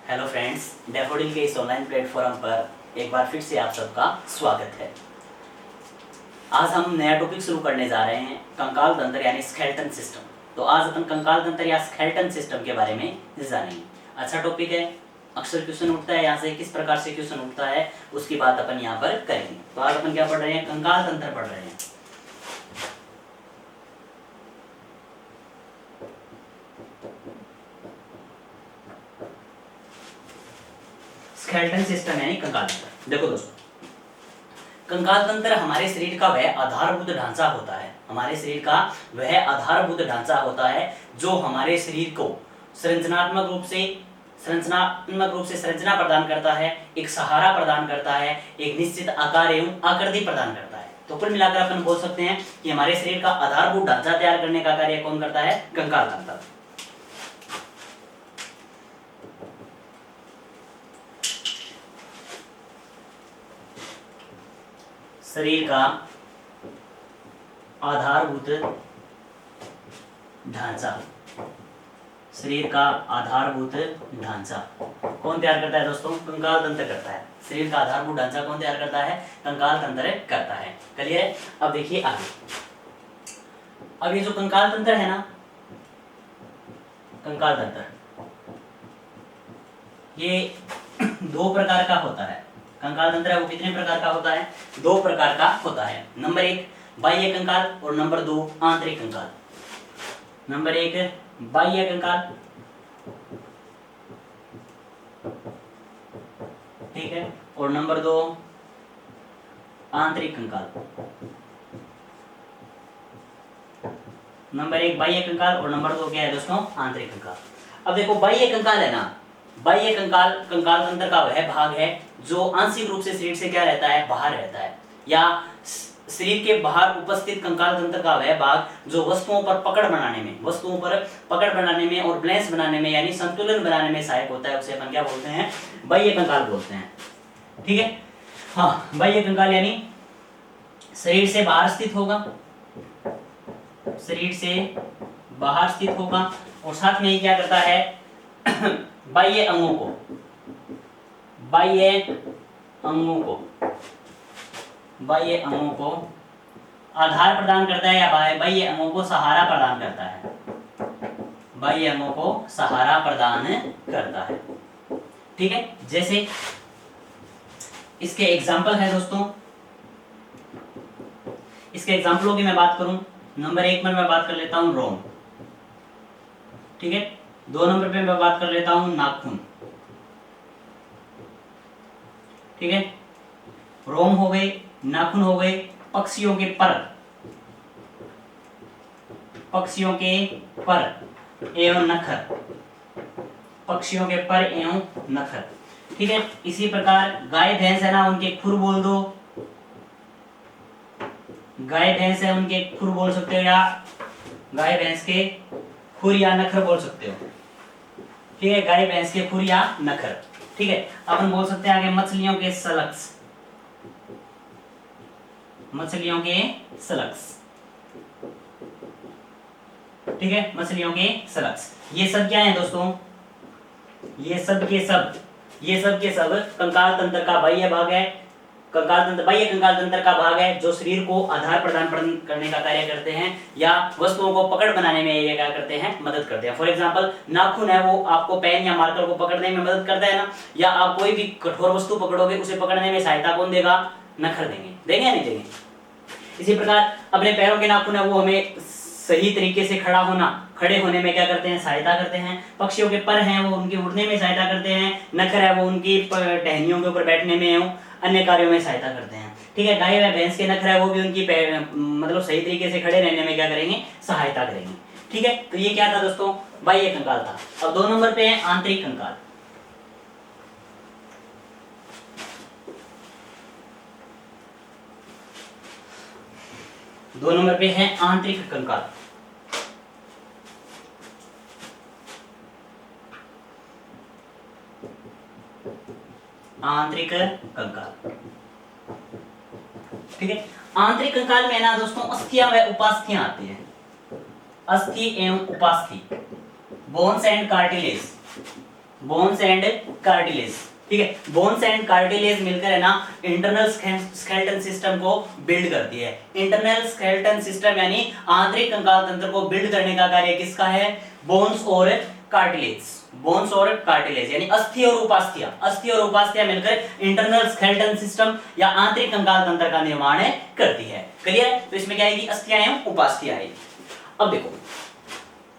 Hello friends, daffodil के इस online platform पर एक बार फिर से आप सबका स्वागत है। आज हम नया टॉपिक शुरू करने जा रहे हैं, कंकाल तंत्र यानी स्केलेटन सिस्टम। तो आज अपन कंकाल तंत्र या स्केलेटन सिस्टम के बारे में जानेंगे। अच्छा टॉपिक है, अक्सर क्वेश्चन उठता है यहाँ से, किस प्रकार से क्वेश्चन उठता है उसकी बात अपन यहाँ पर करेंगे। तो आज अपन क्या पढ़ रहे हैं, कंकाल तंत्र पढ़ रहे हैं। स्केलेटन सिस्टम यानी कंकाल तंत्र। देखो दोस्तों, कंकाल तंत्र हमारे शरीर का वह आधारभूत ढांचा होता है, हमारे शरीर का वह आधारभूत ढांचा होता है जो हमारे शरीर को संरचनात्मक रूप से संरचना प्रदान करता है, एक सहारा प्रदान करता है, एक निश्चित आकार एवं आकृति प्रदान करता है। तो कुल मिलाकर अपन बोल सकते हैं कि हमारे शरीर का आधारभूत ढांचा तैयार करने का कार्य कौन करता है, कंकाल तंत्र। शरीर का आधारभूत ढांचा, शरीर का आधारभूत ढांचा कौन तैयार करता है दोस्तों, कंकाल तंत्र करता है। शरीर का आधारभूत ढांचा कौन तैयार करता है, कंकाल तंत्र करता है। क्लियर है। अब देखिए आगे, अब ये जो कंकाल तंत्र है ना, कंकाल तंत्र ये दो प्रकार का होता है। कंकाल तंत्र है वो कितने प्रकार का होता है, दो प्रकार का होता है। नंबर एक बाह्य कंकाल और नंबर दो आंतरिक कंकाल। नंबर एक बाह्य कंकाल, ठीक है, और नंबर दो आंतरिक कंकाल। नंबर एक बाह्य कंकाल और नंबर दो क्या है दोस्तों, आंतरिक कंकाल। अब देखो बाह्य कंकाल है ना, बाह्य कंकाल कंकाल तंत्र का वह भाग है जो आंशिक रूप से शरीर से क्या रहता है, बाहर रहता है, या शरीर के बाहर उपस्थित कंकाल तंत्र का वह भाग जो वस्तुओं पर पकड़ बनाने में और बैलेंस बनाने में यानी संतुलन बनाने में सहायक होता है, उसे अपन क्या बोलते हैं, बाह्य कंकाल बोलते हैं। ठीक है, हाँ, बाह्य कंकाल यानी शरीर से बाहर स्थित होगा, शरीर से बाहर स्थित होगा और साथ में क्या करता है, बाह्य अंगों को आधार प्रदान करता है या बाह्य अंगों को सहारा प्रदान करता है, बाह्य अंगों को सहारा प्रदान करता है। ठीक है, जैसे इसके एग्जाम्पल है दोस्तों, इसके एग्जाम्पलों की मैं बात करूं, नंबर एक में मैं बात कर लेता हूं रोम, ठीक है, दो नंबर पे मैं बात कर लेता हूं नाखून, ठीक है, रोम हो गए, नाखून हो गए, पक्षियों के पर एवं नखर, पक्षियों के पर एवं नखर। ठीक है, इसी प्रकार गाय भैंस है ना, उनके खुर बोल दो, गाय भैंस है उनके खुर बोल सकते हो, या गाय भैंस के खुर या नखर बोल सकते हो। ठीक है, गाय भैंस के खुर या नखर। ठीक है, अपन बोल सकते हैं आगे मछलियों के सलक्स, मछलियों के सलक्स, ठीक है, मछलियों के सलक्स। ये सब क्या है दोस्तों, ये सब के सब कंकाल तंत्र का बाह्य भाग है, बाह्य कंकाल तंत्र का भाग है जो शरीर को आधार प्रदान करने का कार्य करते हैं या वस्तुओं को पकड़ बनाने में ये क्या करते हैं, मदद करते हैं। फॉर एग्जांपल नाखून है वो आपको पेन या मार्कर को पकड़ने में मदद करता है ना, या आप कोई भी कठोर वस्तु पकड़ोगे उसे पकड़ने में सहायता कौन देगा, नखर देंगे या नहीं देंगे। इसी प्रकार अपने पैरों के नाखून है वो हमें सही तरीके से खड़े होने में क्या करते हैं, सहायता करते हैं। पक्षियों के पर हैं वो उनके उड़ने में सहायता करते हैं, नखर है वो उनकी टहनियों के ऊपर बैठने में एवं अन्य कार्यों में सहायता करते हैं। ठीक है, गाय व भैंस के नखर है वो भी उनकी मतलब सही तरीके से खड़े रहने में क्या करेंगे, सहायता करेंगे। ठीक है, तो ये क्या था दोस्तों, बाह्य कंकाल था। अब दो नंबर पे है आंतरिक कंकाल। दो नंबर पे है आंतरिक कंकाल। आंतरिक कंकाल, ठीक है, आंतरिक कंकाल में ना दोस्तों अस्थियां व उपास्थियां आती हैं। अस्थि एवं उपास्थि, bones and cartilage, bones and cartilage, ठीक है। बोन्स एंड कार्टिलेज मिलकर है ना इंटरनल स्केलेटन सिस्टम को बिल्ड करती है। इंटरनल स्केलेटन सिस्टम यानी आंतरिक कंकाल तंत्र को बिल्ड करने का कार्य किसका है? बोन्स और कार्टिलेज। बोन्स और कार्टिलेज यानी अस्थि और उपास्थ्य, अस्थि और उपास्थ्य मिलकर इंटरनल स्केलेटन सिस्टम या आंतरिक कंकाल तंत्र का निर्माण करती है। क्लियर? तो इसमें क्या आएगी? अस्थियां एवं उपास्थ्य आएगी। अब देखो,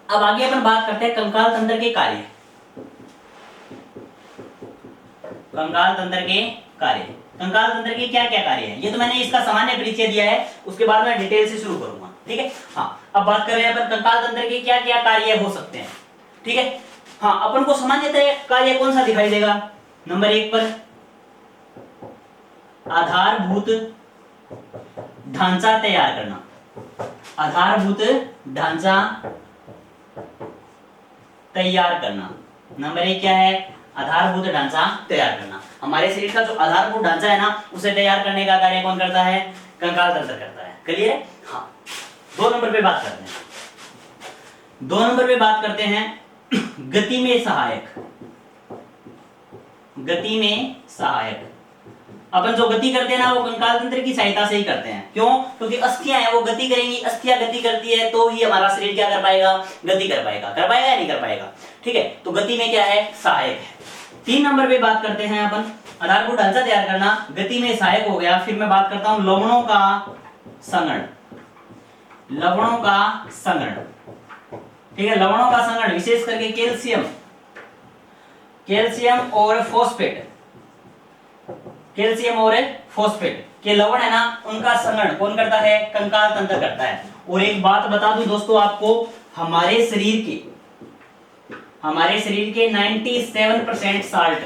अब आगे अपन बात करते हैं कंकाल तंत्र के कार्य। कंकाल तंत्र के कार्य, कंकाल तंत्र के क्या क्या कार्य है, ये तो मैंने इसका सामान्य परिचय दिया है, उसके बाद मैं डिटेल से शुरू करूंगा, ठीक है। हाँ, अब बात कर रहे हैं अपन कंकाल तंत्र के क्या क्या कार्य हो सकते हैं, ठीक है। हाँ, अपन को सामान्यतः कार्य कौन सा दिखाई देगा? नंबर 1 पर आधारभूत ढांचा तैयार करना। आधारभूत ढांचा तैयार करना। नंबर 1 क्या है? आधारभूत ढांचा तैयार करना। हमारे शरीर का जो आधारभूत ढांचा है ना, उसे तैयार करने का कार्य कौन करता है? कंकाल तंत्र करता है। क्लियर है? हाँ, 2 नंबर पे बात करते हैं। 2 नंबर पे बात करते हैं गति में सहायक। गति में सहायक, अपन जो गति करते हैं ना वो कंकाल तंत्र की सहायता से ही करते हैं। क्यों? क्योंकि अस्थियां हैं, वो गति करेंगी, अस्थियां गति करती है तो ही हमारा शरीर क्या कर पाएगा? गति कर पाएगा। कर पाएगा या नहीं कर पाएगा? ठीक है, तो गति में क्या है? सहायक है। 3 नंबर पे बात करते हैं अपन, आधारभूत ढांचा तैयार करना, गति में सहायक हो गया। फिर मैं बात करता हूं लवणों का संगरण। लवणों का संगरण, ठीक है। लवणों का संगरण विशेष करके कैल्शियम, कैल्शियम और फॉस्फेट, कैल्शियम और फॉस्फेट के लवण है ना, उनका संगरण कौन करता है? कंकाल तंत्र करता है। और एक बात बता दूं दोस्तों आपको, हमारे शरीर के 97% साल्ट,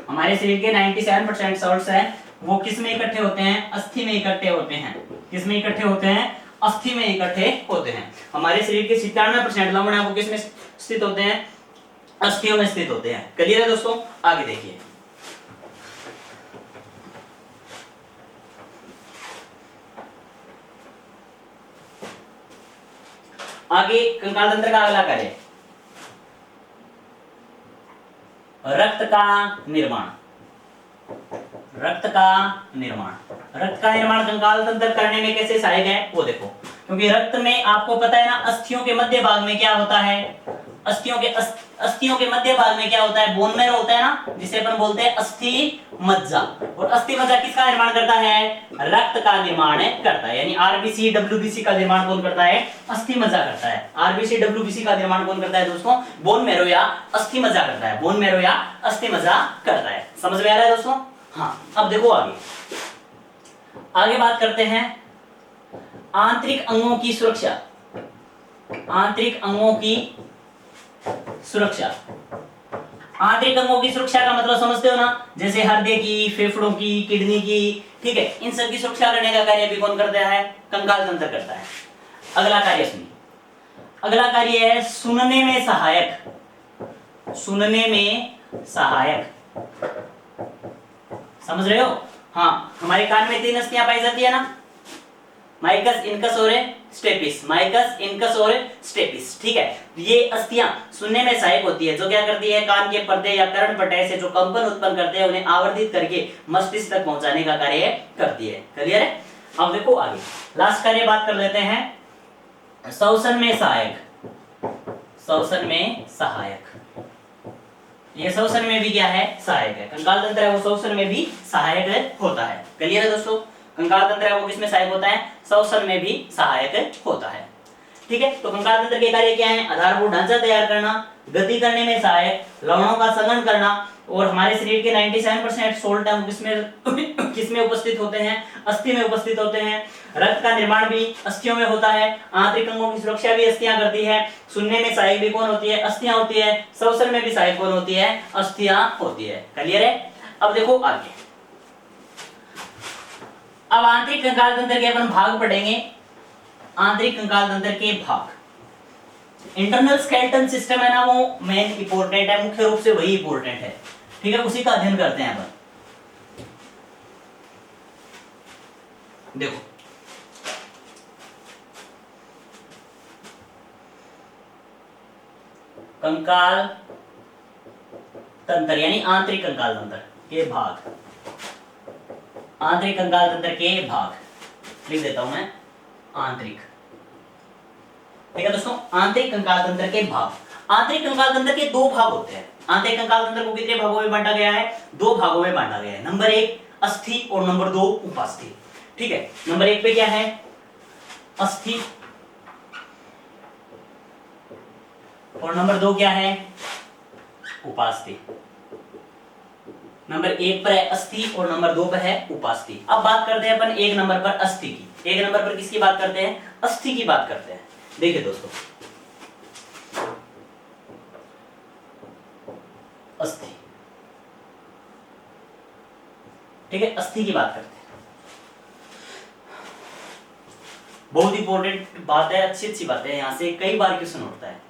हमारे शरीर के 97% साल्ट्स हैं, वो किस में इकट्ठे होते हैं? अस्थि में इकट्ठे होते हैं। किस में इकट्ठे होते हैं? अस्थि में इकट्ठे होते हैं। हमारे शरीर के 97% लवण है, वो किस में स्थित होते हैं? अस्थियों में स्थित होते हैं। क्लियर है दोस्तों? आगे देखिए, आगे कंकाल तंत्र का अगला कार्य रक्त का निर्माण। रक्त का निर्माण, रक्त का निर्माण कंकाल तंत्र करने में कैसे सहायक है वो देखो। क्योंकि रक्त में आपको पता है ना, अस्थियों के मध्य भाग में क्या होता है? अस्थियों के मध्य भाग में क्या होता है? बोन मैरो होता है ना, जिसे अपन बोलते हैं अस्थि मज्जा। और अस्थि मज्जा किसका निर्माण करता है? रक्त का निर्माण करता है। यानी आरबीसी डब्ल्यूबीसी का निर्माण कौन करता है? अस्थि मज्जा करता है। आरबीसी डब्ल्यूबीसी का निर्माण कौन करता है दोस्तों? बोन मैरो या अस्थि मज्जा करता है। बोन मैरो या अस्थि मज्जा करता है। समझ में आ रहा है दोस्तों? हाँ, अब देखो आगे बात करते हैं आंतरिक अंगों की सुरक्षा। आंतरिक अंगों की सुरक्षा, आंतरिक अंगों की सुरक्षा का मतलब समझते हो ना? जैसे हृदय की, फेफड़ों की, किडनी की, ठीक है, इन सब की सुरक्षा करने का कार्य भी कौन करता है? कंकाल तंत्र करता है। अगला कार्य सुनिए, अगला कार्य है सुनने में सहायक। सुनने में सहायक, समझ रहे हो? हाँ, हमारे कान में 3 अस्थियां पाई जाती है ना, माइकस, इनकस और स्टेपिस। माइकस, इनकस और स्टेपिस, ठीक है। ये अस्थियां सुनने में सहायक होती है, जो क्या करती है? कान के पर्दे या कर्णपटय से जो कंपन उत्पन्न करते हैं, उन्हें आवर्धित करके मस्तिष्क तक पहुंचाने का कार्य करती है। क्लियर है? अब देखो आगे लास्ट कार्य बात कर लेते हैं श्वसन में सहायक। श्वसन में सहायक, ये श्वसन में भी क्या है? सहायक है। कंकाल तंत्र है वो श्वसन में भी सहायक होता है। क्लियर है दोस्तों? कंकाल तंत्र है वो किसमें सहायक होता है? श्वसन में भी सहायक होता है। ठीक है, तो कंकाल तंत्र के कार्य क्या है? आधारभूत ढांचा तैयार करना, गति करने में सहायक, लवणों का संगठन करना, और हमारे शरीर के 97% सोल्ट है किसमें उपस्थित होते हैं? अस्थि में उपस्थित होते हैं। रक्त का निर्माण भी अस्थियों में होता है। आंतरिक अंगों की सुरक्षा भी अस्थियां करती है। सुनने में सहायक भी कौन होती है? अस्थियां होती है। श्वसन में भी सहायक कौन होती है? अस्थियां होती है। क्लियर है? अब देखो आगे, अब आंतरिक कंकाल तंत्र के अपन भाग पढ़ेंगे। आंतरिक कंकाल तंत्र के भाग, इंटरनल स्केलेटन सिस्टम है ना, वो मेन इंपॉर्टेंट है, मुख्य रूप से वही इंपॉर्टेंट है। ठीक है, उसी का अध्ययन करते हैं अपन। देखो कंकाल तंत्र यानी आंतरिक कंकाल तंत्र के भाग, आंतरिक कंकाल तंत्र के भाग लिख देता हूं मैं आंतरिक। ठीक है दोस्तों, आंतरिक कंकाल तंत्र के भाग। आंतरिक कंकाल तंत्र के दो भाग होते हैं। आंतरिक कंकाल तंत्र को कितने भागों में बांटा गया है? दो भागों में बांटा गया है। नंबर 1 अस्थि और नंबर 2 उपास्थि। ठीक है, नंबर 1 पे क्या है? अस्थि, और नंबर 2 क्या है? उपास्थि। नंबर 1 पर है अस्थि और नंबर 2 पर है उपास्थि। अब बात करते हैं अपन 1 नंबर पर अस्थि की। 1 नंबर पर किसकी बात करते हैं? अस्थि की बात करते हैं। देखिए दोस्तों, अस्थि, ठीक है, अस्थि की बात करते हैं। बहुत इंपॉर्टेंट बात है, अच्छी बात है, यहां से कई बार क्वेश्चन उठता है।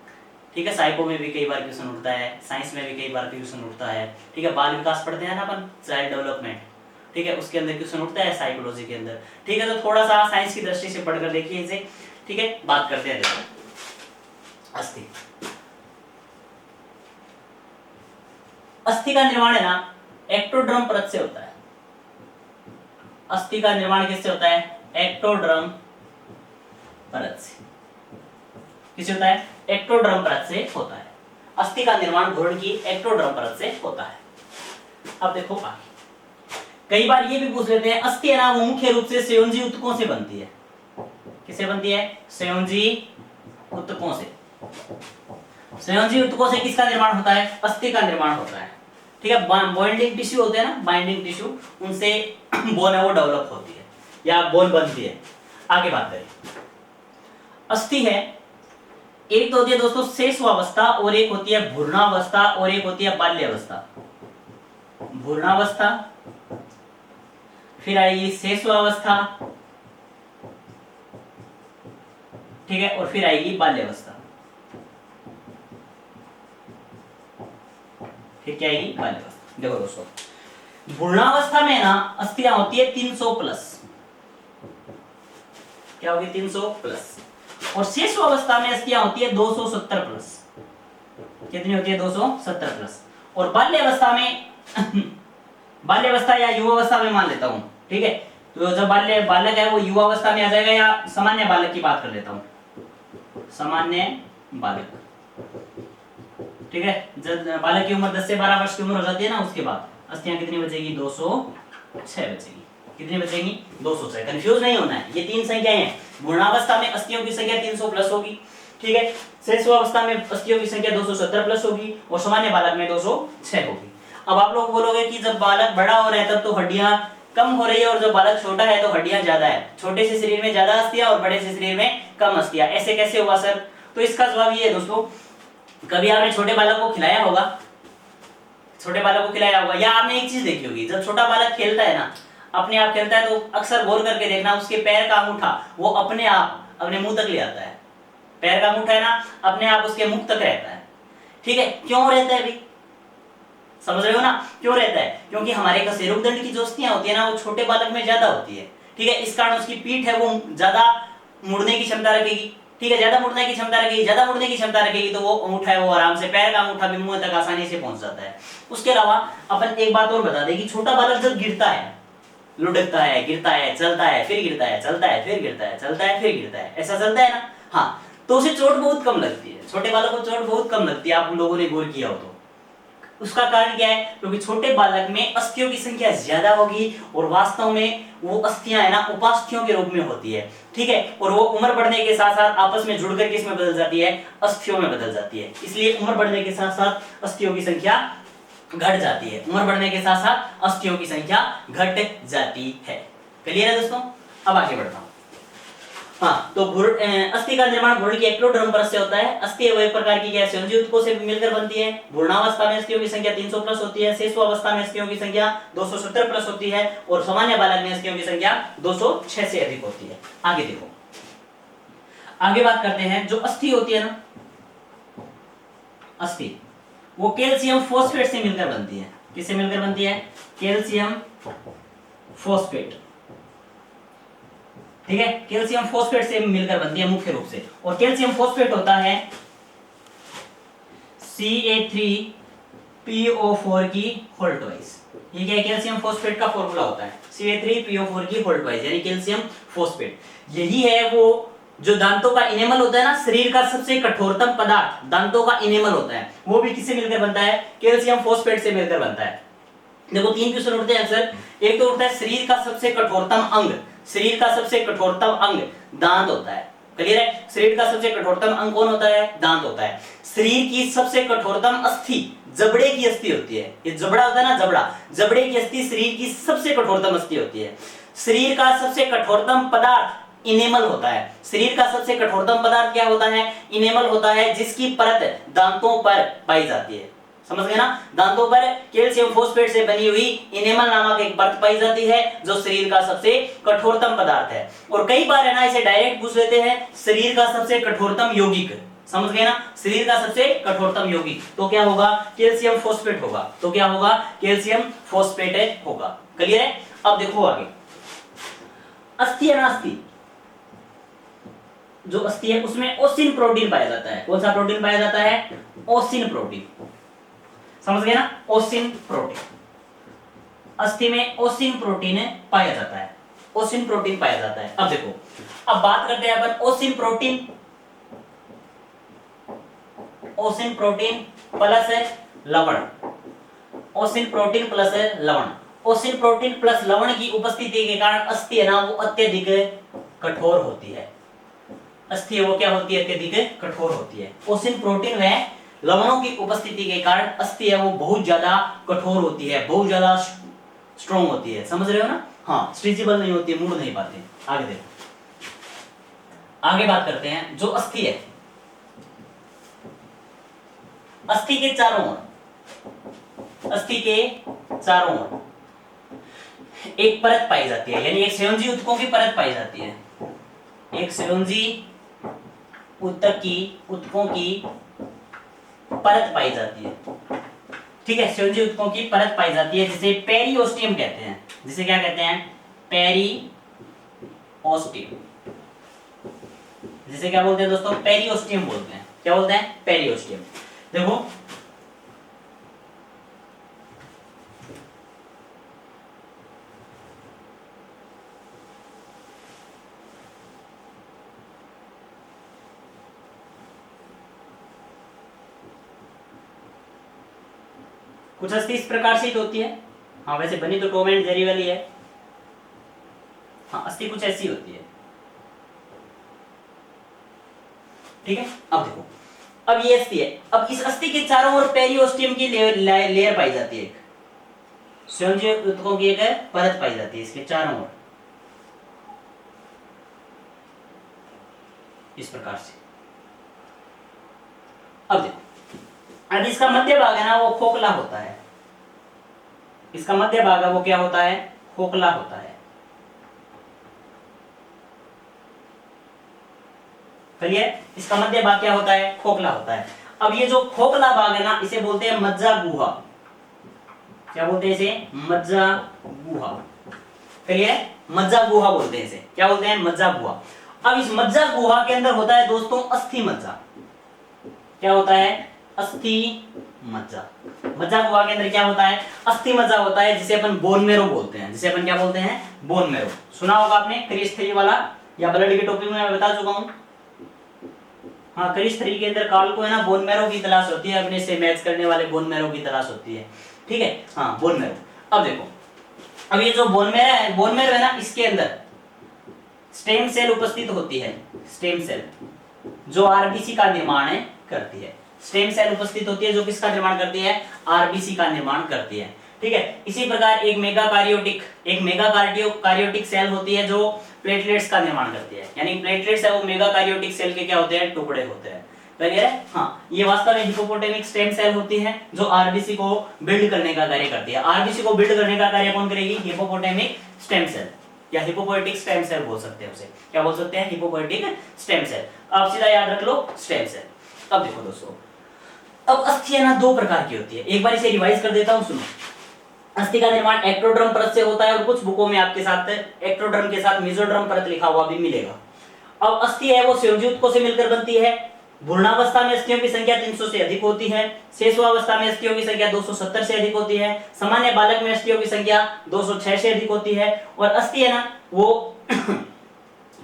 ठीक है, साइको में भी कई बार क्वेश्चन उठता है, साइंस में भी कई बार क्वेश्चन उठता है। ठीक है, बाल विकास पढ़ते हैं ना अपन, चाइल्ड डेवलपमेंट, ठीक है, उसके अंदर क्वेश्चन उठता है साइकोलॉजी के अंदर। ठीक है, तो थोड़ा सा साइंस की दृष्टि से पढ़कर देखिए इसे। ठीक है, बात करते हैं देखो अस्थि। अस्थि का निर्माण है ना एक्टोडर्म परत से होता है। अस्थि का निर्माण किससे होता है? एक्टोडर्म परत से। किससे होता है? एक्टोडर्म परत से होता है। अस्थि का निर्माण भ्रूण की एक्टोडर्म परत से होता है। अब देखो आगे, कई बार ये भी पूछ लेते हैं, अस्थि है ना वो मुख्य रूप से संयोजी ऊतकों से बनती है। किससे बनती है? संयोजी ऊतकों से। संयोजी ऊतकों से किसका निर्माण होता है? अस्थि का निर्माण होता है। ठीक है, बाइंडिंग टिश्यू होते हैं ना, बाइंडिंग टिश्यू, उनसे बोन है वो डेवलप होती है या बोन बनती है। आगे बात करें, अस्थि है, एक तो होती है दोस्तों शेषवावस्था और एक होती है भ्रूणावस्था और एक होती है बाल्यावस्था। भ्रूणावस्था, फिर आएगी शेषवावस्था, ठीक है, और फिर आएगी बाल्यावस्था। फिर क्या आएगी? बाल्यावस्था। देखो दोस्तों, भ्रूणावस्था में ना अस्थियां होती है 300 प्लस। क्या होगी? 300 प्लस। और शेषवावस्था में अस्थियां होती है 270 प्लस। कितनी होती है? 270 प्लस। और बाल्यावस्था में बाल्यावस्था या युवावस्था में मान लेता हूं, ठीक है, तो जब बालक है वो युवावस्था में आ जाएगा, या सामान्य बालक की बात कर लेता हूं, सामान्य बालक। ठीक है, जब बालक की उम्र 10 से 12 वर्ष की उम्र हो जाती है ना, उसके बाद अस्थियां कितनी बचेगी? 206 बचेगी। कितनी बचेगी? 206। कंफ्यूज नहीं होना है, ये 3 संख्याएं हैं। भ्रूणावस्था में अस्थियों की संख्या 300 प्लस होगी, ठीक है, शेषवावस्था में अस्थियों की संख्या 270 प्लस होगी और सामान्य बालक में 206 होगी। अब आप लोग बोलोगे कि जब बालक बड़ा हो रहा है तब तो हड्डियां कम हो रही है और जब बालक छोटा है तो हड्डियां ज्यादा है। छोटे से शरीर में ज्यादा अस्थियां और बड़े से शरीर में कम अस्थियां, ऐसे कैसे हुआ सर? तो इसका जवाब ये है दोस्तों, कभी आपने छोटे बालक को खिलाया होगा, छोटे बालक को खिलाया होगा, या आपने एक चीज देखी होगी, जब छोटा बालक खेलता है ना, अपने आप खेलता है, तो अक्सर गौर करके देखना उसके पैर का अंगूठा वो अपने आप अपने मुंह तक ले आता है। पैर का अंगूठा है ना अपने आप उसके मुख तक रहता है। ठीक है, क्यों रहता है भाई? समझ रहे हो ना क्यों रहता है? क्योंकि हमारे कशेरुकदंड की जो अस्थियां होती है ना वो छोटे बालक में ज्यादा होती है। ठीक है, इस कारण उसकी पीठ है वो ज्यादा मुड़ने की क्षमता रखेगी। ठीक है, ज्यादा मुड़ने की क्षमता रखेगी, ज्यादा मुड़ने की क्षमता रखेगी तो वो अंगूठा है वो आराम से, पैर का अंगूठा भी मुंह तक आसानी से पहुंच जाता है। उसके अलावा अपन एक बात और बता दें कि छोटा बालक जब गिरता है, लुढ़कता है, गिरता है, चलता है, फिर गिरता है, चलता है, फिर गिरता है, चलता है, फिर गिरता है, ऐसा चलता है ना, हाँ, तो उसे चोट बहुत कम लगती है। छोटे बालक को चोट बहुत कम लगती है, आप लोगों ने गौर किया हो तो। उसका कारण क्या है? क्योंकि छोटे बालक में अस्थियों की संख्या ज्यादा होगी और वास्तव में वो अस्थियां है ना उपास्थियों के रूप में होती है। ठीक है, और वो उम्र बढ़ने के साथ साथ आपस में जुड़कर किसमें बदल जाती है? अस्थियों में बदल जाती है। इसलिए उम्र बढ़ने के साथ साथ अस्थियों की संख्या घट जाती है। उम्र बढ़ने के साथ साथ अस्थियों की संख्या घट जाती है। क्लियर है दोस्तों? अब आगे बढ़ता हूं। हाँ, तो अस्थि का निर्माण भ्रूण की एक्टोडर्म परत से होता है। अस्थि वो एक प्रकार की क्या संयोजी ऊतकों से मिलकर बनती है। भ्रूणावस्था में अस्थियों की संख्या 300 प्लस होती है, शेषवावस्था में अस्थियों की संख्या 270 प्लस होती है और सामान्य बालक में अस्थियों की संख्या 206 से अधिक होती है। आगे देखो, आगे बात करते हैं, जो अस्थि होती है ना, अस्थि वो कैल्शियम फॉस्फेट से मिलकर बनती है। किससे मिलकर बनती है? Calcium phosphate. ठीक है, कैल्शियम फॉस्फेट से मिलकर बनती है मुख्य रूप से। और कैल्शियम फॉस्फेट होता है PO4 की होल ट्वाइस। ये क्या है? कैल्शियम फॉस्फेट का फॉर्मूला होता है Ca3PO4 की होल ट्वाइस, यानी कैल्शियम फॉस्फेट। यही है वो जो दांतों का इनेमल होता है ना, शरीर का सबसे कठोरतम पदार्थ दांतों का इनेमल होता है, वो भी किससे मिलकर बनता है? कैल्शियम फॉस्फेट से मिलकर बनता है। देखो 3 क्वेश्चन उठते हैं अक्सर। एक तो उठता है शरीर का सबसे कठोरतम अंग, शरीर का सबसे कठोरतम अंग दांत होता है। क्लियर है? शरीर का सबसे कठोरतम अंग कौन होता है? दांत होता है। शरीर की सबसे कठोरतम अस्थि जबड़े की अस्थि होती है। ये जबड़ा होता है ना, जबड़ा, जबड़े की अस्थि शरीर की सबसे कठोरतम अस्थि होती है। शरीर का सबसे कठोरतम पदार्थ इनेमल होता है। शरीर का सबसे कठोरतम पदार्थ क्या होता है? इनेमल होता है, जिसकी परत दांतों पर पाई जाती है। समझ गए ना? दांतों पर कैल्शियम फॉस्फेट से बनी हुई इनेमल नामक एक परत पाई जाती है, जो शरीर का सबसे कठोरतम पदार्थ है। और कई बार है ना, इसे डायरेक्ट पूछ लेते हैं, शरीर का सबसे कठोरतम यौगिक। समझ गए ना? शरीर का सबसे कठोरतम यौगिक तो क्या होगा? कैल्शियम फॉस्फेट होगा। तो क्या होगा? कैल्शियम फॉस्फेट होगा। क्लियर है? अब देखो आगे, अस्थि है ना, अस्थि, जो अस्थि है उसमें ओसिन प्रोटीन पाया जाता है। कौन सा प्रोटीन पाया जाता है? ओसिन प्रोटीन। समझ गए ना? ओसिन प्रोटीन, अस्थि में ओसिन प्रोटीन पाया जाता है। ओसिन प्रोटीन पाया जाता है। अब देखो, अब बात करते हैं अपन ओसिन प्रोटीन, ओसिन प्रोटीन प्लस लवण, ओसिन प्रोटीन प्लस लवण। ओसिन प्रोटीन प्लस लवण की उपस्थिति के कारण अस्थि है ना, वो अत्यधिक कठोर होती है। अस्थि वो क्या होती है? अत्यधिक कठोर होती है। ओसिन प्रोटीन व लवणों की उपस्थिति के कारण अस्थि है वो बहुत ज्यादा कठोर होती है, बहुत ज्यादा स्ट्रॉन्ग होती है। समझ रहे हो ना? हाँ, स्ट्रेचेबल नहीं होती है, मुड़ नहीं पाते। आगे देखो, आगे बात करते हैं। जो अस्थि है, अस्थि के चारों ओर, अस्थि के चारों ओर एक परत पाई जाती है, यानी एक संयोजी ऊतकों की परत पाई जाती है। एक संयोजी ऊतकों की परत पाई जाती है। ठीक है, संयोजी ऊतकों की परत पाई जाती है, जिसे पेरिओस्टियम कहते हैं। जिसे क्या कहते हैं? पेरिओस्टियम। जिसे क्या बोलते हैं दोस्तों? पेरिओस्टियम बोलते हैं। क्या बोलते हैं? पेरिओस्टियम। देखो, कुछ अस्थि इस प्रकार से ही होती है। हाँ, वैसे बनी तो टॉम एंड जेरी वाली है। हाँ, अस्थि कुछ ऐसी होती है। ठीक है, अब देखो, अब ये अस्थि है। अब इस अस्थि के चारों ओर पेरिओस्टियम की लेयर पाई जाती है। संयोजी ऊतकों की एक परत पाई जाती है इसके चारों ओर, इस प्रकार से। अब देखो, अब इसका मध्य भाग है ना, वो खोखला होता है। इसका मध्य भाग है वो क्या होता है? खोखला होता है। क्लियर? इसका मध्य भाग क्या होता है? खोखला होता है। अब ये जो खोखला भाग है ना, इसे बोलते हैं मज्जा गुहा। क्या बोलते हैं इसे? मज्जा गुहा। क्लियर? मज्जा गुहा बोलते हैं इसे। क्या बोलते हैं? मज्जा गुहा। अब इस मज्जा गुहा के अंदर होता है दोस्तों अस्थि मज्जा। क्या होता है? अस्थि मज्जा। मज्जा गुहा के अंदर क्या होता है? अस्थि मज्जा होता है, जिसे अपन बोन मैरो बोलते हैं। जिसे अपन क्या बोलते हैं? Bone marrow. सुना होगा आपने क्रिस 3 वाला, या ब्लड के टॉपिक में मैं बता चुका हूं। हाँ, क्रिस 3 के अंदर काल को है ना बोन मैरो की तलाश होती है, अपने से मैच करने वाले बोन मैरो की तलाश होती है। ठीक है, हाँ, बोन मैरो। अब देखो, अब ये जो बोन मैरो है ना, इसके अंदर स्टेम सेल उपस्थित होती है। स्टेम सेल जो आरबीसी का निर्माण करती है। स्टेम सेल उपस्थित होती है जो किसका निर्माण करती है? आरबीसी का निर्माण करती है। ठीक है, इसी प्रकार एक मेगा कार्योटिक सेल होती है जो प्लेटलेट्स का निर्माण करती है। यानी प्लेटलेट्स है वो मेगा कार्योटिक सेल के क्या होते हैं? टुकड़े होते हैं। क्लियर है? हाँ, ये वास्तव में हिपोपोटेमिक स्टेम सेल होती है जो आरबीसी को बिल्ड करने का कार्य करती है। आरबीसी को बिल्ड करने का कार्य कौन करेगी? हिपोपोटेमिक स्टेम सेल, या हिपोपोएटिक स्टेम सेल बोल सकते हैं उसे। क्या बोल सकते हैं? हिपोपोएटिक स्टेम सेल। आप सीधा याद रख लो, स्टेम सेल। अब देखो दोस्तों, अब अस्थि है ना 2 प्रकार की होती है। एक बार इसे रिवाइज कर देता हूं, सुनो। अस्थि का निर्माण एक्टोडर्म परत से होता है, और कुछ बुकों में आपके साथ एक्टोडर्म के साथ मेसोडर्म परत लिखा हुआ भी मिलेगा। अब अस्थि है वो संयोजी ऊतकों से मिलकर बनती है। भ्रूणावस्था में अस्थियों की संख्या 300 से अधिक होती है, शेषावस्था में अस्थियों की संख्या 270 से अधिक होती है, सामान्य बालक में अस्थियों की संख्या 206 से अधिक होती है, और अस्थि है ना वो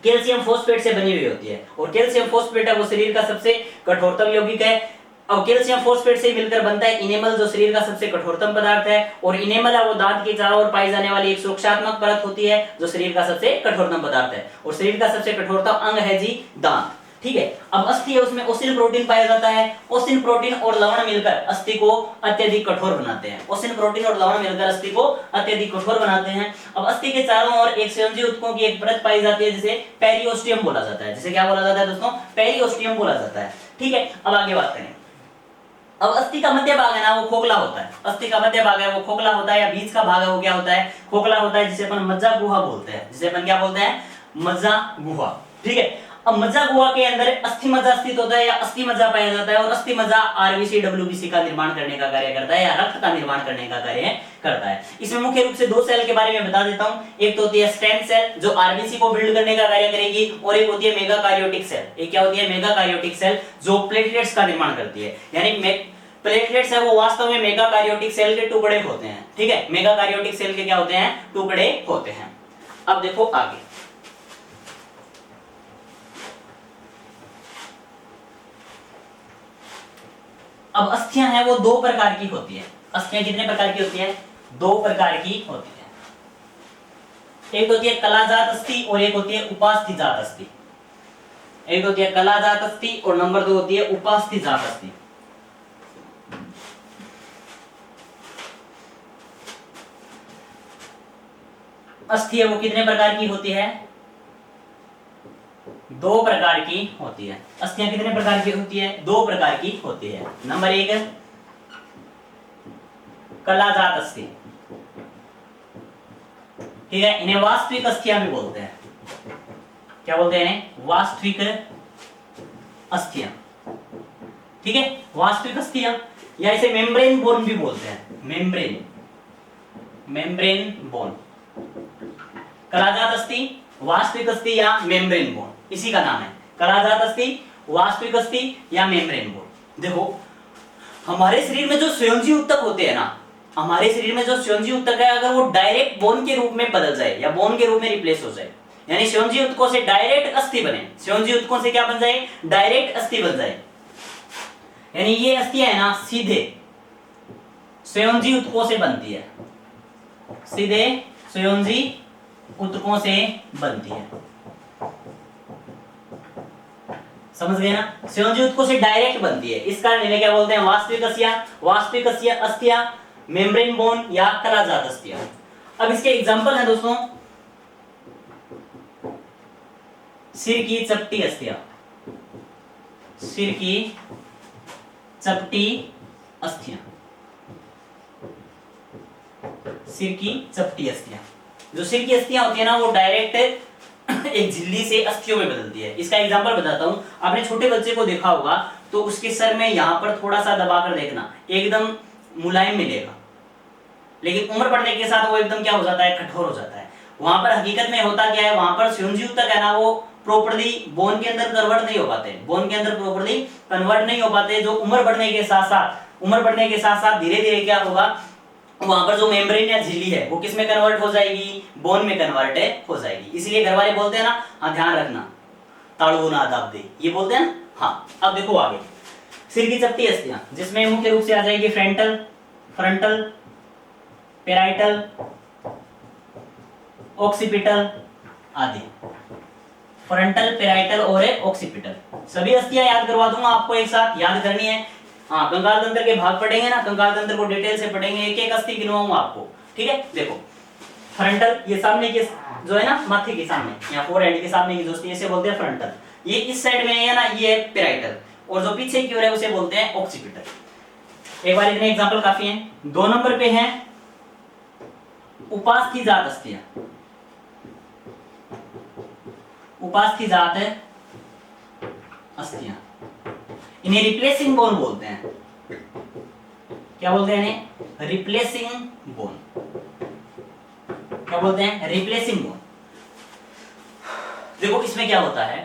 कैल्शियम फॉस्फेट से बनी हुई होती है, और कैल्शियम फॉस्फेट है वो शरीर का सबसे कठोरतम यौगिक है, और कैल्शियम फॉस्फेट से मिलकर बनता है इनेमल, जो शरीर का सबसे कठोरतम पदार्थ है, और इनेमल है वो दांत के चारों ओर पाई जाने वाली एक सुरक्षात्मक परत होती है जो शरीर का सबसे कठोरतम पदार्थ है, और शरीर का सबसे कठोरतम अंग है जी दांत। ठीक है, अब अस्थि है उसमें ओसिन प्रोटीन पाया जाता है, ओसिन प्रोटीन और लवण मिलकर अस्थि को अत्यधिक कठोर बनाते हैं, ओसिन प्रोटीन और लवण मिलकर अस्थि को अत्यधिक कठोर बनाते हैं। अब अस्थि के चारों ओर एक संयोजी ऊतकों की एक परत पाई जाती है जिसे पेरिओस्टियम बोला जाता है, जिसे क्या बोला जाता है दोस्तों, पेरिओस्टियम बोला जाता है। ठीक है, अब आगे बात करें। अब अस्थि का मध्य भाग है ना वो खोखला होता है, अस्थि का मध्य भाग है वो खोखला होता है, या बीच का भाग है वो क्या होता है, खोखला होता है, जिसे अपन मज्जा गुहा बोलते हैं, जिसे अपन क्या बोलते हैं, मज्जा गुहा। ठीक है, अब मज्जा गुहा के अंदर अस्थि मज्जा स्थित होता है या अस्थि मज्जा पाया जाता है, और अस्थि मज्जा आरबीसी डब्ल्यूबीसी का निर्माण करने का कार्य करता है, या रक्त का निर्माण करने का कार्य करता है। इसमें मुख्य रूप से दो सेल के बारे में बता देता हूं, एक तो होती है स्टेम सेल जो आरबीसी को बिल्ड करने का कार्य करेगी, और एक होती है मेगाकार्योटिक सेल। एक क्या होती है, मेगाकार्योटिक सेल, जो प्लेटलेट्स का निर्माण करती है, यानी प्लेटलेट्स है वो वास्तव में मेगाकार्योटिक सेल के टुकड़े होते हैं। ठीक है, मेगाकार्योटिक सेल के क्या होते हैं, टुकड़े होते हैं। अब देखो आगे, अब अस्थियां हैं वो दो प्रकार की होती है। अस्थियां कितने प्रकार की होती है, दो प्रकार की होती है। एक होती है कलाजात अस्थि और एक होती है उपास्थि जात अस्थि। एक होती है कलाजात अस्थि और नंबर 2 होती है उपास्थि जात अस्थि। अस्थि है वो कितने प्रकार की होती है, दो प्रकार की होती है। अस्थियां कितने प्रकार की होती है, दो प्रकार की होती है। नंबर 1 कलाजात अस्थि। ठीक है, इन्हें वास्तविक अस्थियां भी बोलते हैं। क्या बोलते हैं इन्हें, वास्तविक अस्थियां। ठीक है, वास्तविक अस्थियां, या इसे मेम्ब्रेन बोन भी बोलते हैं, मेम्ब्रेन बोन। कलाजात अस्थि, वास्तविक अस्थि या मेम्ब्रेन बोन, इसी का नाम है कलाजात अस्थि, वास्तविक अस्थि या मेम्ब्रेन बोन। देखो हमारे शरीर में जो संयोजी ऊतक होते हैं ना, हमारे शरीर में जो संयोजी ऊतक है, अगर वो डायरेक्ट बोन के रूप में बदल जाए या बोन के रूप में रिप्लेस हो जाए, यानी संयोजी ऊतकों से डायरेक्ट अस्थि बने, संयोजी ऊतकों से क्या बन जाए, डायरेक्ट अस्थि बन जाए, यानी ये अस्थियां है ना सीधे संयोजी ऊतकों से बनती है, सीधे संयोजी ऊतकों से बनती है। समझ गए ना, संयोजी ऊतकों से डायरेक्ट बनती है, इस कारण इन्हें क्या बोलते हैं, वास्तविक अस्थियां, वास्तविक अस्थियां, मेम्ब्रेन बोन या कलाजात अस्थियां। अब इसके एग्जांपल हैं दोस्तों, सिर की चपटी अस्थियां, सिर की चपटी अस्थियां, सिर की चपटी अस्थियां। जो सिर की अस्थियां होती है ना वो डायरेक्ट एक झिल्ली से अस्थियों में बदलती है। इसका एग्जांपल बताता हूं, आपने छोटे बच्चे को देखा होगा तो उसके सर में यहां पर थोड़ा सा दबाकर देखना, एकदम मुलायम मिलेगा, लेकिन उम्र बढ़ने के साथ वो एकदम क्या हो जाता है, कठोर हो जाता है। वहां पर हकीकत में होता क्या है, वहां पर संयोजी ऊतक है ना वो प्रॉपर्ली बोन के अंदर कन्वर्ट नहीं हो पाते, बोन के अंदर प्रॉपर्ली कन्वर्ट नहीं हो पाते। जो उम्र बढ़ने के साथ साथ धीरे धीरे क्या होगा, वहां पर जो मेम्ब्रेन या झिल्ली है वो किस में कन्वर्ट हो जाएगी, बोन में कन्वर्ट हो जाएगी। इसलिए घर वाले बोलते हैं ना, हाँ ध्यान रखना ताड़ू ना दाब दे, ये बोलते हैं ना। हाँ, अब देखो आगे, सिर की चपटी अस्थियां जिसमें मुख्य रूप से आ जाएगी फ्रंटल, पेराइटल, ऑक्सीपिटल आदि। फ्रंटल, पेराइटल और ऑक्सीपिटल, सभी अस्थियां याद करवा दूंगा आपको, एक साथ याद करनी है। हाँ, कंकाल तंत्र के भाग पढ़ेंगे ना, कंकाल तंत्र को डिटेल से पढ़ेंगे, एक एक अस्थि गिनवाऊंगा आपको। ठीक है, देखो फ्रंटल, ये सामने के जो है ना, माथे के सामने या फोरहेड के सामने की जो अस्थि, इसे बोलते हैं फ्रंटल। ये इस साइड में है ना, ये है पेराइटल, और जो पीछे की ओर है उसे बोलते हैं ऑक्सीपिटल। एक बार इतने एग्जांपल काफी हैं। 2 नंबर पे है उपास्थि जात अस्थियां, उपास्थि जात अस्थियां, इन्हें रिप्लेसिंग बोन बोलते हैं। क्या बोलते हैं इन्हें, रिप्लेसिंग बोन। क्या बोलते हैं, रिप्लेसिंग बोन। देखो इसमें क्या होता है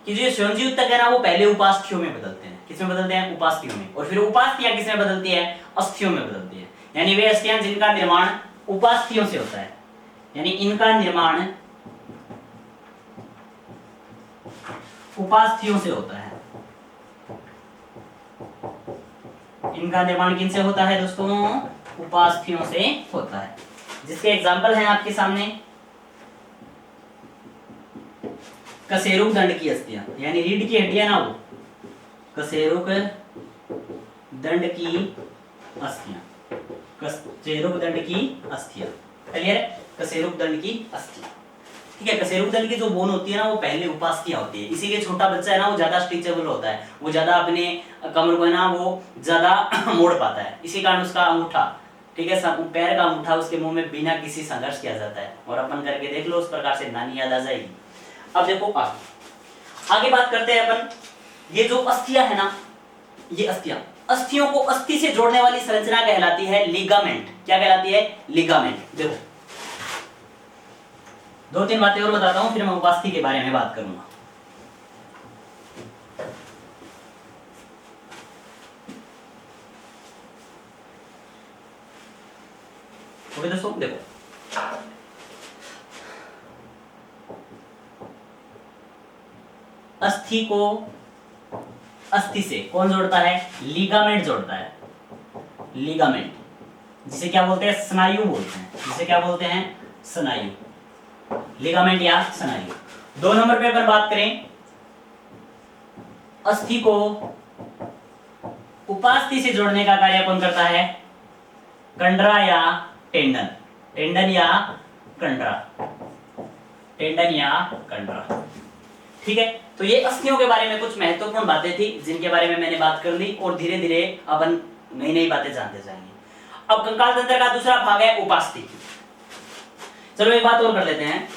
कि जो स्यंजी ऊतक है ना वो पहले उपास्थियों में बदलते हैं। किसमें बदलते हैं? उपास्थियों में। और फिर उपास्थियां किसमें बदलती है? अस्थियों में बदलती है। यानी वे अस्थियां जिनका निर्माण उपास्थियों से होता है, यानी इनका निर्माण उपास्थियों से होता है। इनका निर्माण किनसे होता है दोस्तों? उपास्थियों से होता है। जिसके एग्जाम्पल हैं आपके सामने कशेरुक दंड की अस्थियां, यानी रीढ़ की हड्डियां ना वो, कशेरुक दंड की अस्थियां, कशेरुक दंड की अस्थियां। क्लियर है? कशेरुक दंड की अस्थियां, ठीक है। कशेरुक दंड की जो बोन होती है ना वो पहले उपास्थियां होती है, इसीलिए छोटा बच्चा है ना वो ज्यादा स्ट्रेचेबल होता है, वो ज्यादा अपने कमर को है ना वो ज्यादा मोड़ पाता है। इसी कारण उसका अंगूठा, ठीक है, पैर का अंगूठा उसके मुंह में बिना किसी संघर्ष किया जाता है। और अपन करके देख लो, उस प्रकार से नानी याद आ जाएगी। अब देखो आगे बात करते हैं अपन, ये जो अस्थियां है ना, ये अस्थियों को अस्थि से जोड़ने वाली संरचना कहलाती है लिगामेंट। क्या कहलाती है? लिगामेंट। देखो 2-3 बातें और बताता हूं, फिर मैं उपास्थि के बारे में बात करूंगा। ओके दोस्तों, देखो अस्थि को अस्थि से कौन जोड़ता है? लिगामेंट जोड़ता है। लिगामेंट, जिसे क्या बोलते हैं? स्नायु बोलते हैं। जिसे क्या बोलते हैं? स्नायु, लिगामेंट या स्नायु। 2 नंबर पे अगर बात करें, अस्थि को उपास्थि से जोड़ने का कार्य कौन करता है? कंडरा या टेंडन। टेंडन या कंडरा, टेंडन या कंडरा, ठीक है। तो ये अस्थियों के बारे में कुछ महत्वपूर्ण बातें थी जिनके बारे में मैंने बात कर ली, और धीरे धीरे अपन नई नई बातें जानते जाएंगे। अब कंकाल तंत्र का दूसरा भाग है उपास्थि। चलो एक बात और कर लेते हैं,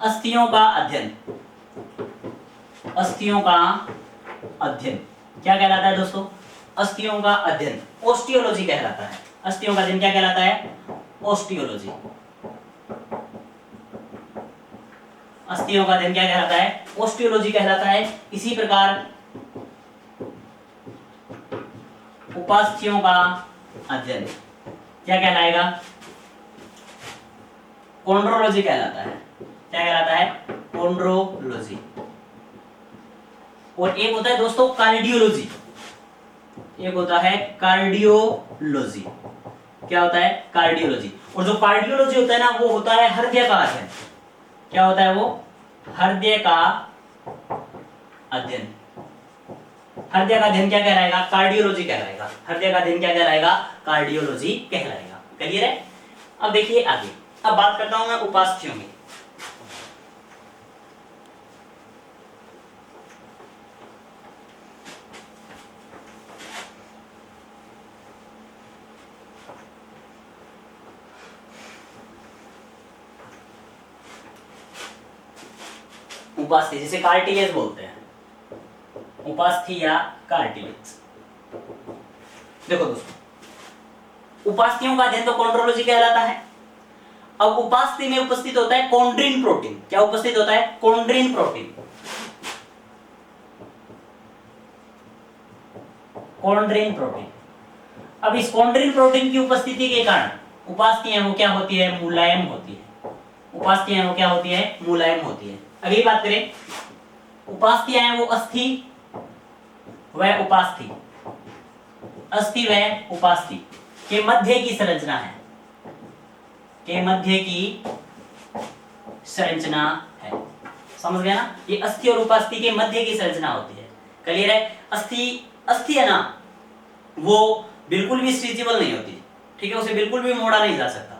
अस्थियों का अध्ययन। अस्थियों का अध्ययन क्या कहलाता है दोस्तों? अस्थियों का अध्ययन ओस्टियोलॉजी कहलाता है। अस्थियों का अध्ययन क्या कहलाता है? ओस्टियोलॉजी। अस्थियों का अध्ययन क्या कहलाता है? ओस्टियोलॉजी कहलाता है। इसी प्रकार उपास्थियों का अध्ययन क्या कहलाएगा? कोंड्रोलॉजी कहलाता है। क्या कहलाता है? कोंड्रोलॉजी। और एक होता है दोस्तों कार्डियोलॉजी, एक होता है कार्डियोलॉजी। क्या होता है? कार्डियोलॉजी। और जो कार्डियोलॉजी होता है ना वो होता है हृदय का अध्ययन। क्या होता है वो? हृदय का अध्ययन। हृदय का अध्ययन क्या कहलाएगा? कार्डियोलॉजी कहलाएगा। हृदय का अध्ययन क्या कहलाएगा? कार्डियोलॉजी कहलाएगा। क्लियर है? अब देखिए आगे, अब बात करता हूं मैं उपास्थियों में। उपास्थि जिसे कार्टिलेज बोलते हैं, उपास्थि या कार्टिलेज। देखो दोस्तों, उपास्थियों का अध्ययन तो कोंड्रोलॉजी कहलाता है। अब उपास्थि में उपस्थित होता है कॉन्ड्रिन प्रोटीन। क्या उपस्थित होता है? Chondrin protein. Chondrin protein. अब इस कॉन्ड्रिन प्रोटीन की उपस्थिति के कारण उपास्थियां वो क्या होती है? मुलायम होती है। उपास्थियां वो क्या होती है? मुलायम होती है। अगली बात करें, उपास्थियां हैं वो अस्थि व उपास्थि, अस्थि व उपास्थि के मध्य की संरचना है, के मध्य की संरचना है। समझ गया ना? ये अस्थि और उपास्थि के मध्य की संरचना होती है। क्लियर है? अस्थि है ना वो बिल्कुल भी स्ट्रेचेबल नहीं होती, ठीक है, उसे बिल्कुल भी मोड़ा नहीं जा सकता।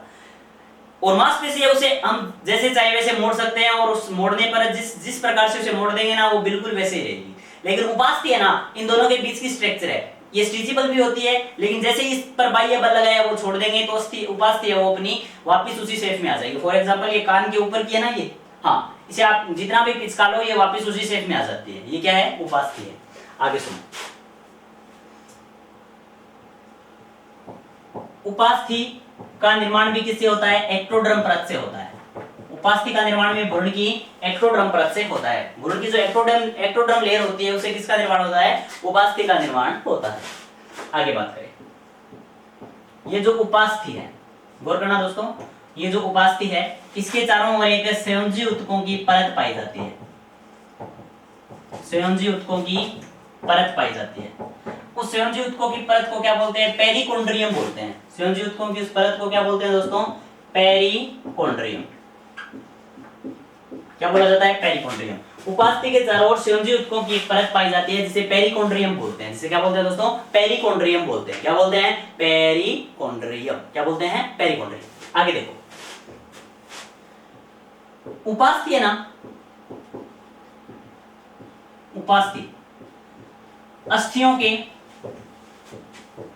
और मांसपेशी है उसे हम जैसे चाहे वैसे मोड़ सकते हैं, और उस मोड़ने पर जिस प्रकार से उसे मोड़ देंगे ना वो बिल्कुल वैसे ही रहेगी। लेकिन उपास्थि है ना, इन दोनों के बीच की स्ट्रक्चर है, ये स्ट्रेचेबल भी होती है, लेकिन जैसे इस पर बाह्य बल लगाया वो छोड़ देंगे तो उपास्थि है वो अपनी वापस उसी शेप में आ जाएगी। फॉर एग्जांपल ये कान के ऊपर की है ना, ये हाँ, इसे आप जितना भी पिचका लो ये वापस उसी शेप में आ जाती है। ये क्या है? उपास्थि है। आगे सुनो, उपास्थि का निर्माण भी किससे होता है? एक्टोडर्म परत से होता है। उपास्थि का निर्माण में भ्रूण की एक्टोडर्म परत से होता है। भ्रूण की जो एक्टोडर्म लेयर होती है उससे किसका निर्माण होता है? उपास्थि का निर्माण होता है। आगे बात करें, ये जो उपास्थि है, गौर करना दोस्तों, ये जो उपास्थि है इसके चारों ओर एक संयोजी ऊतकों की परत पाई जाती है। संयोजी ऊतकों की परत पाई जाती है। उस संयोजी ऊतकों की परत को क्या बोलते हैं? पेरिकोन्ड्रियम बोलते हैं। संयोजी ऊतकों की उस परत को क्या बोलते हैं दोस्तों? पेरिकोन्ड्रियम। क्या बोला जाता है? पेरिकोन्ड्रियम। उपास्थि के चारों ओर संयोजी ऊतकों की एक परत पाई जाती है जिसे पेरिकोन्ड्रियम बोलते हैं। जिसे क्या बोलते हैं दोस्तों? पेरिकोन्ड्रियम बोलते हैं। क्या बोलते हैं? पेरिकोन्ड्रियम। क्या बोलते हैं? पेरिकोन्ड्रियम। आगे देखो, उपास्थि है ना, उपास्थि अस्थियों के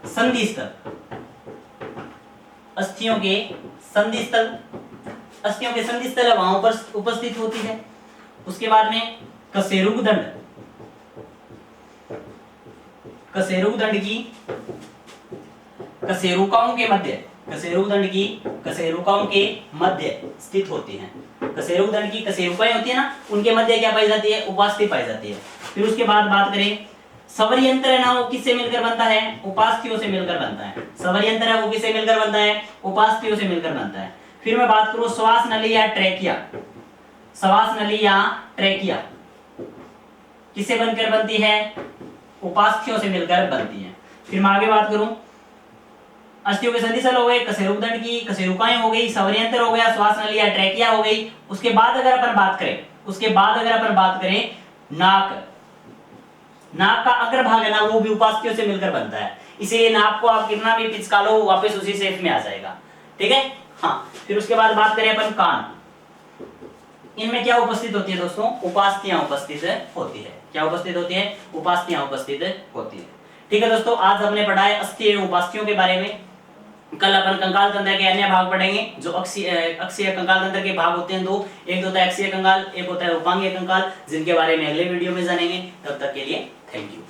संधि स्थल, अस्थियों के संधि स्थल, अस्थियों के संधि स्थल है वहां पर उपस्थित होती है। उसके बाद में कशेरुक दंड, कशेरुक दंड की कशेरुकाओं के मध्य, कशेरुक दंड की कशेरुकाओं के मध्य स्थित होती है। कशेरुक दंड की कशेरुकाएं होती है ना, उनके मध्य क्या पाई जाती है? उपास्थि पाई जाती है। फिर उसके बाद बात करें, सवर यंत्र है ना, वो किससे मिलकर बनता है? उपास्थियों से मिलकर बनता है। सवर यंत्र है वो किससे मिलकर बनता है? उपास्थियों से मिलकर बनता है। फिर मैं बात करूं श्वास नली या ट्रेकिया, श्वास नली या ट्रेकिया किससे बनकर बनती है? उपास्थियों से मिलकर बनती है। फिर मैं आगे बात करूं, अस्थियों के संधिस्थल हो गए, कशेरुक दंड की कशेरुकाएं हो गई, सवर यंत्र हो गया, श्वास नली या ट्रेकिया हो गई। उसके बाद अगर अपन बात करें, उसके बाद अगर अपन बात करें नाक, नाक का अग्रभाग है ना वो भी उपास्थियों से मिलकर बनता है। इसीलिए नाक को आप कितना भी पिचका लो वापस उसी शेप में आ जाएगा। ठीक है, हाँ। फिर उसके बाद बात करें अपन कान, इनमें क्या उपस्थित होती है दोस्तों? उपास्थियां उपस्थित होती है। क्या उपस्थित होती है? उपास्थियां उपस्थित होती है। ठीक है दोस्तों, आज हमने पढ़ा है अस्थि एवं उपास्थियों के बारे में। कल अपन कंकाल तंत्र के अन्य भाग पढ़ेंगे, जो अक्षीय कंकाल तंत्र के भाग होते हैं दो, एक होता है अक्षीय कंकाल, एक होता है उपांगीय कंकाल, जिनके बारे में अगले वीडियो में जानेंगे। तब तक के लिए थैंक यू।